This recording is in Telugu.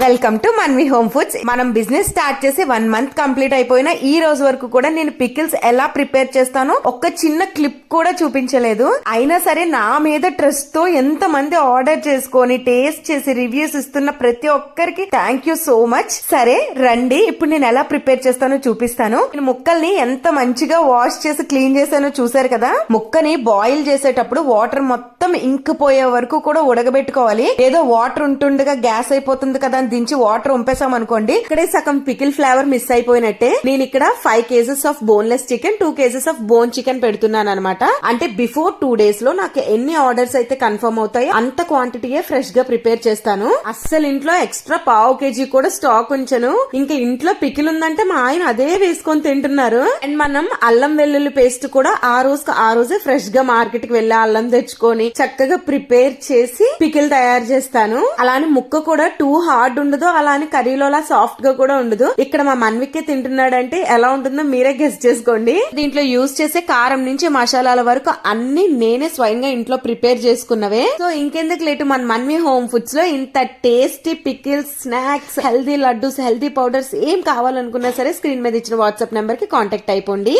Welcome to Manvi home foods. మనం బిజినెస్ స్టార్ట్ చేసి 1 మంత్ కంప్లీట్ అయిపోయినా ఈ రోజు వరకు కూడా నేను పికిల్స్ ఎలా ప్రిపేర్ చేస్తానో ఒక్క చిన్న క్లిప్ కూడా చూపించలేదు. అయినా సరే నా మీద ట్రస్ట్ తో ఎంత మంది ఆర్డర్ చేసుకొని టేస్ట్ చేసి రివ్యూస్ ఇస్తున్న ప్రతి ఒక్కరికి థ్యాంక్ యూ సో మచ్. సరే రండి, ఇప్పుడు నేను ఎలా ప్రిపేర్ చేస్తానో చూపిస్తాను. నేను ముక్కల్ని ఎంత మంచిగా వాష్ చేసి క్లీన్ చేశానో చూసారు కదా. ముక్కని బాయిల్ చేసేటప్పుడు వాటర్ మొత్తం ఇంకిపోయే వరకు కూడా ఉడకబెట్టుకోవాలి. ఏదో వాటర్ ఉంటుండగా గ్యాస్ అయిపోతుంది కదా అని దించి వాటర్ ఉంపేసాం అనుకోండి, ఇక్కడే సగం పికిల్ ఫ్లేవర్ మిస్ అయిపోయినట్టే. నేను ఇక్కడ 5 kgs of boneless chicken, 2 kgs of bone chicken పెడుతున్నాను అనమాట. అంటే బిఫోర్ 2 days లో నాకు ఎన్ని ఆర్డర్స్ అయితే కన్ఫర్మ్ అవుతాయో అంత క్వాంటిటీయే ఫ్రెష్ గా ప్రిపేర్ చేస్తాను. అస్సలు ఇంట్లో ఎక్స్ట్రా 1/2 kg కూడా స్టాక్ ఉంచను. ఇంకా ఇంట్లో పికిల్ ఉందంటే మా ఆయన అదే వేసుకొని తింటున్నారు. అండ్ మనం అల్లం వెల్లుల్లి పేస్ట్ కూడా ఆ రోజే ఫ్రెష్ గా మార్కెట్ కి వెళ్ళి అల్లం తెచ్చుకొని చక్కగా ప్రిపేర్ చేసి పికిల్ తయారు చేస్తాను. అలానే ముక్క కూడా టూ హార్డ్ ఉండదు, అలానే కర్రీలోలా సాఫ్ట్ గా కూడా ఉండదు. ఇక్కడ మా మన్వికే తింటున్నాడంటే ఎలా ఉంటుందో మీరే గెస్ చేసుకోండి. దీంట్లో యూజ్ చేసే కారం నుంచి మసాలాల వరకు అన్ని నేనే స్వయంగా ఇంట్లో ప్రిపేర్ చేసుకున్నవే. సో ఇంకెందుకు లేటు, మన మన్వి హోమ్ ఫుడ్స్ లో ఇంత tasty pickles, snacks, healthy laddus, healthy powders ఏం కావాలనుకున్నా సరే స్క్రీన్ మీద ఇచ్చిన వాట్సాప్ నెంబర్ కి కాంటాక్ట్ అయిపోండి.